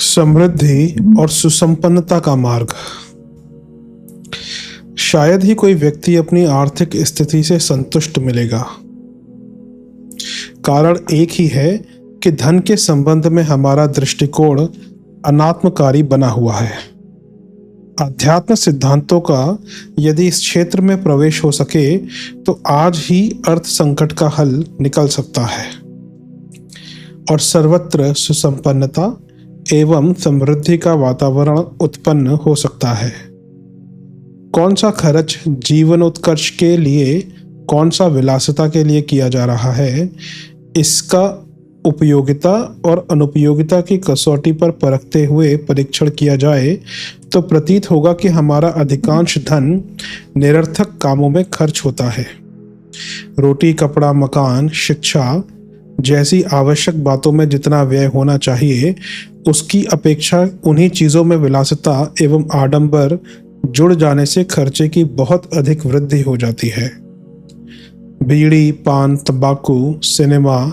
समृद्धि और सुसंपन्नता का मार्ग। शायद ही कोई व्यक्ति अपनी आर्थिक स्थिति से संतुष्ट मिलेगा। कारण एक ही है कि धन के संबंध में हमारा दृष्टिकोण अनात्मकारी बना हुआ है। आध्यात्म सिद्धांतों का यदि इस क्षेत्र में प्रवेश हो सके तो आज ही अर्थ संकट का हल निकल सकता है और सर्वत्र सुसंपन्नता एवं समृद्धि का वातावरण उत्पन्न हो सकता है। कौन सा खर्च जीवनोत्कर्ष के लिए, कौन सा विलासिता के लिए किया जा रहा है, इसका उपयोगिता और अनुपयोगिता की कसौटी पर परखते हुए परीक्षण किया जाए तो प्रतीत होगा कि हमारा अधिकांश धन निरर्थक कामों में खर्च होता है। रोटी, कपड़ा, मकान, शिक्षा जैसी आवश्यक बातों में जितना व्यय होना चाहिए उसकी अपेक्षा उन्हीं चीज़ों में विलासिता एवं आडंबर जुड़ जाने से खर्चे की बहुत अधिक वृद्धि हो जाती है। बीड़ी, पान, तंबाकू, सिनेमा,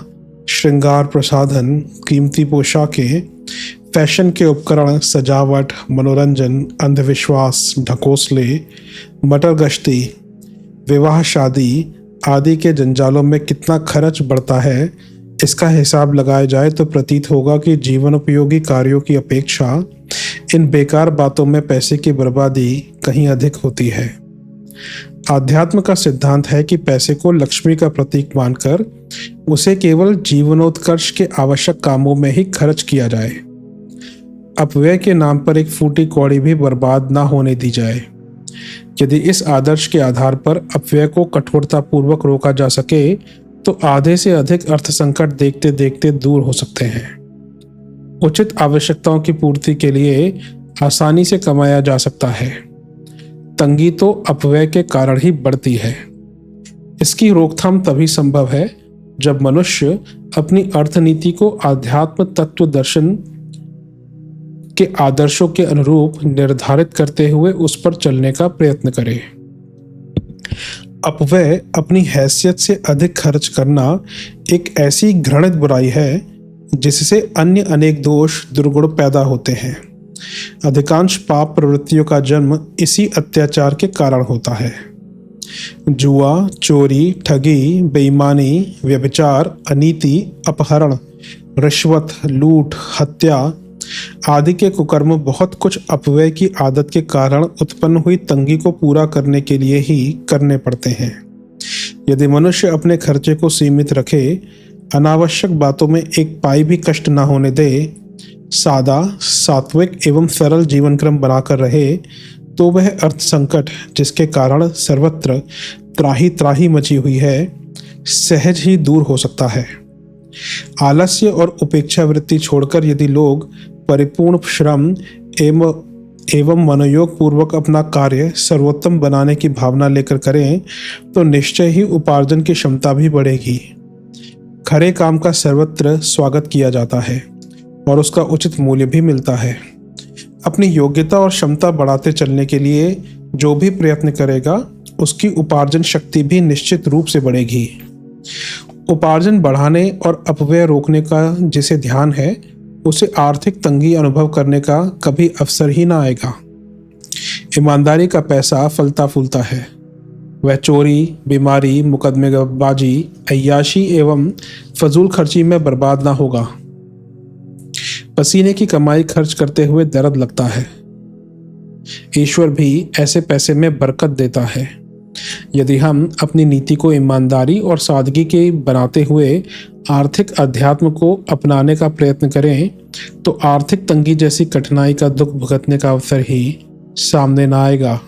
श्रृंगार प्रसाधन, कीमती पोशाकें, फैशन के उपकरण, सजावट, मनोरंजन, अंधविश्वास, ढकोसले, मटर गश्ती, विवाह, शादी आदि के जंजालों में कितना खर्च बढ़ता है, इसका हिसाब लगाया जाए तो प्रतीत होगा कि जीवन उपयोगी कार्यों की अपेक्षा इन बेकार बातों में पैसे की बर्बादी कहीं अधिक होती है। आध्यात्म का सिद्धांत है कि पैसे को लक्ष्मी का प्रतीक मानकर उसे केवल जीवनोत्कर्ष के आवश्यक कामों में ही खर्च किया जाए। अपव्यय के नाम पर एक फूटी कौड़ी भी बर्बाद ना होने दी जाए। यदि इस आदर्श के आधार पर अपव्यय को कठोरतापूर्वक रोका जा सके तो आधे से अधिक अर्थ संकट देखते देखते दूर हो सकते हैं। उचित आवश्यकताओं की पूर्ति के लिए आसानी से कमाया जा सकता है। तंगी तो अपव्यय के कारण ही बढ़ती है। इसकी रोकथाम तभी संभव है जब मनुष्य अपनी अर्थनीति को आध्यात्म तत्व दर्शन के आदर्शों के अनुरूप निर्धारित करते हुए उस पर चलने का प्रयत्न करे। अपव्यय, अपनी हैसियत से अधिक खर्च करना एक ऐसी घृणित बुराई है जिससे अन्य अनेक दोष दुर्गुण पैदा होते हैं। अधिकांश पाप प्रवृत्तियों का जन्म इसी अत्याचार के कारण होता है। जुआ, चोरी, ठगी, बेईमानी, व्यभिचार, अनीति, अपहरण, रिश्वत, लूट, हत्या आदि के कुकर्म बहुत कुछ अपव्यय की आदत के कारण उत्पन्न हुई तंगी को पूरा करने के लिए ही करने पड़ते हैं। यदि मनुष्य अपने खर्चे को सीमित रखे, अनावश्यक बातों में एक पाई भी कष्ट न होने दे, सादा, सात्विक एवं सरल जीवन क्रम बनाकर रहे तो वह अर्थ संकट जिसके कारण सर्वत्र त्राही त्राही मची हुई है, सहज ही दूर हो सकता है। आलस्य और उपेक्षा वृत्ति छोड़कर यदि लोग परिपूर्ण श्रम एवं मनोयोग पूर्वक अपना कार्य सर्वोत्तम बनाने की भावना लेकर करें तो निश्चय ही उपार्जन की क्षमता भी बढ़ेगी। खरे काम का सर्वत्र स्वागत किया जाता है और उसका उचित मूल्य भी मिलता है। अपनी योग्यता और क्षमता बढ़ाते चलने के लिए जो भी प्रयत्न करेगा उसकी उपार्जन शक्ति भी निश्चित रूप से बढ़ेगी। उपार्जन बढ़ाने और अपव्यय रोकने का जिसे ध्यान है उसे आर्थिक तंगी अनुभव करने का कभी अवसर ही ना आएगा। ईमानदारी का पैसा फलता फूलता है। वह चोरी, बीमारी, मुकदमेबाजी, अय्याशी एवं फजूल खर्ची में बर्बाद ना होगा। पसीने की कमाई खर्च करते हुए दर्द लगता है। ईश्वर भी ऐसे पैसे में बरकत देता है। यदि हम अपनी नीति को ईमानदारी और सादगी के बनाते हुए आर्थिक अध्यात्म को अपनाने का प्रयत्न करें तो आर्थिक तंगी जैसी कठिनाई का दुख भुगतने का अवसर ही सामने न आएगा।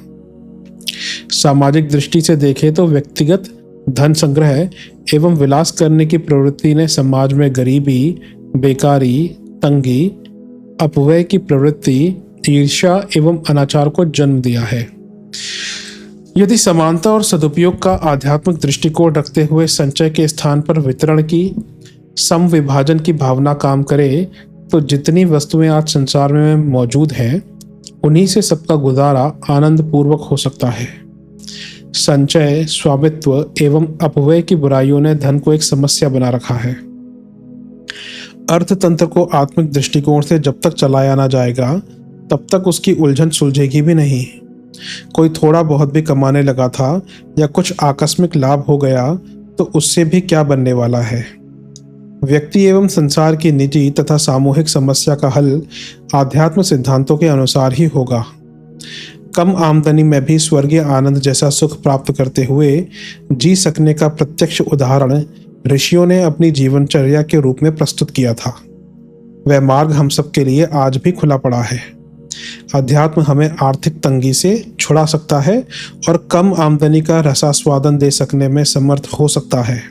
सामाजिक दृष्टि से देखें तो व्यक्तिगत धन संग्रह एवं विलास करने की प्रवृत्ति ने समाज में गरीबी, बेकारी, तंगी, अपव्यय की प्रवृत्ति, ईर्ष्या एवं अनाचार को जन्म दिया है। यदि समानता और सदुपयोग का आध्यात्मिक दृष्टिकोण रखते हुए संचय के स्थान पर वितरण की समविभाजन की भावना काम करे तो जितनी वस्तुएं आज संसार में मौजूद हैं उन्हीं से सबका गुजारा आनंद पूर्वक हो सकता है। संचय, स्वामित्व एवं अपव्यय की बुराइयों ने धन को एक समस्या बना रखा है। अर्थतंत्र को आत्मिक दृष्टिकोण से जब तक चलाया ना जाएगा तब तक उसकी उलझन सुलझेगी भी नहीं। कोई थोड़ा बहुत भी कमाने लगा था या कुछ आकस्मिक लाभ हो गया तो उससे भी क्या बनने वाला है। व्यक्ति एवं संसार की निजी तथा सामूहिक समस्या का हल आध्यात्म सिद्धांतों के अनुसार ही होगा। कम आमदनी में भी स्वर्गीय आनंद जैसा सुख प्राप्त करते हुए जी सकने का प्रत्यक्ष उदाहरण ऋषियों ने अपनी जीवनचर्या के रूप में प्रस्तुत किया था। वह मार्ग हम सबके लिए आज भी खुला पड़ा है। अध्यात्म हमें आर्थिक तंगी से छुड़ा सकता है और कम आमदनी का रसास्वादन दे सकने में समर्थ हो सकता है।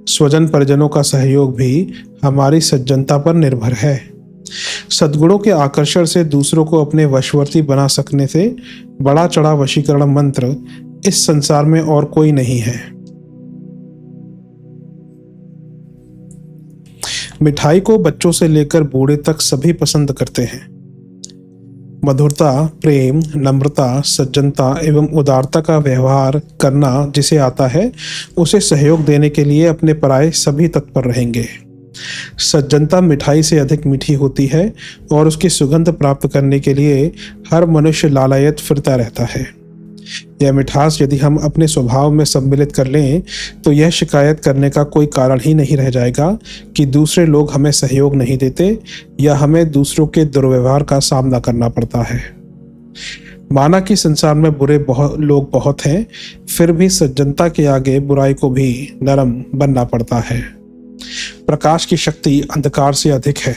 स्वजन परिजनों का सहयोग भी हमारी सज्जनता पर निर्भर है। सद्गुणों के आकर्षण से दूसरों को अपने वशवर्ती बना सकने से बड़ा चढ़ा वशीकरण मंत्र इस संसार में और कोई नहीं है। मिठाई को बच्चों से लेकर बूढ़े तक सभी पसंद करते हैं। मधुरता, प्रेम, नम्रता, सज्जनता एवं उदारता का व्यवहार करना जिसे आता है उसे सहयोग देने के लिए अपने पराये सभी तत्पर रहेंगे। सज्जनता मिठाई से अधिक मीठी होती है और उसकी सुगंध प्राप्त करने के लिए हर मनुष्य लालायत फिरता रहता है। यह मिठास यदि हम अपने स्वभाव में सम्मिलित कर लें तो यह शिकायत करने का कोई कारण ही नहीं रह जाएगा कि दूसरे लोग हमें सहयोग नहीं देते या हमें दूसरों के दुर्व्यवहार का सामना करना पड़ता है। माना कि संसार में बुरे लोग बहुत हैं, फिर भी सज्जनता के आगे बुराई को भी नरम बनना पड़ता है। प्रकाश की शक्ति अंधकार से अधिक है।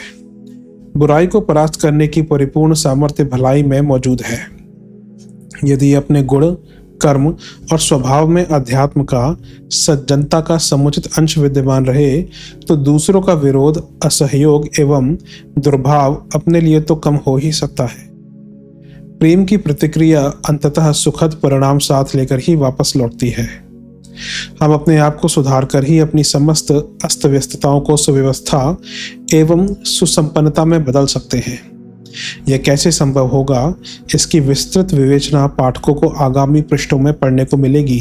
बुराई को परास्त करने की परिपूर्ण सामर्थ्य भलाई में मौजूद है। यदि अपने गुण, कर्म और स्वभाव में अध्यात्म का, सज्जनता का समुचित अंश विद्यमान रहे तो दूसरों का विरोध, असहयोग एवं दुर्भाव अपने लिए तो कम हो ही सकता है। प्रेम की प्रतिक्रिया अंततः सुखद परिणाम साथ लेकर ही वापस लौटती है। हम अपने आप को सुधार कर ही अपनी समस्त अस्त व्यस्तताओं को सुव्यवस्था एवं सुसंपन्नता में बदल सकते हैं। यह कैसे संभव होगा, इसकी विस्तृत विवेचना पाठकों को आगामी पृष्ठों में पढ़ने को मिलेगी,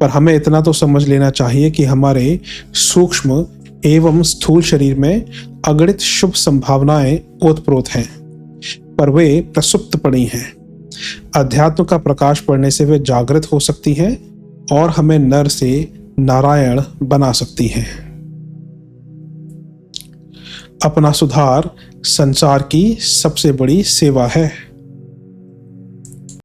पर हमें इतना तो समझ लेना चाहिए कि हमारे सूक्ष्म एवं स्थूल शरीर में अगणित शुभ संभावनाएं ओतप्रोत हैं, पर वे प्रसुप्त पड़ी हैं। अध्यात्म का प्रकाश पड़ने से वे जागृत हो सकती हैं और हमें नर से नारायण बना सकती हैं। अपना सुधार संसार की सबसे बड़ी सेवा है।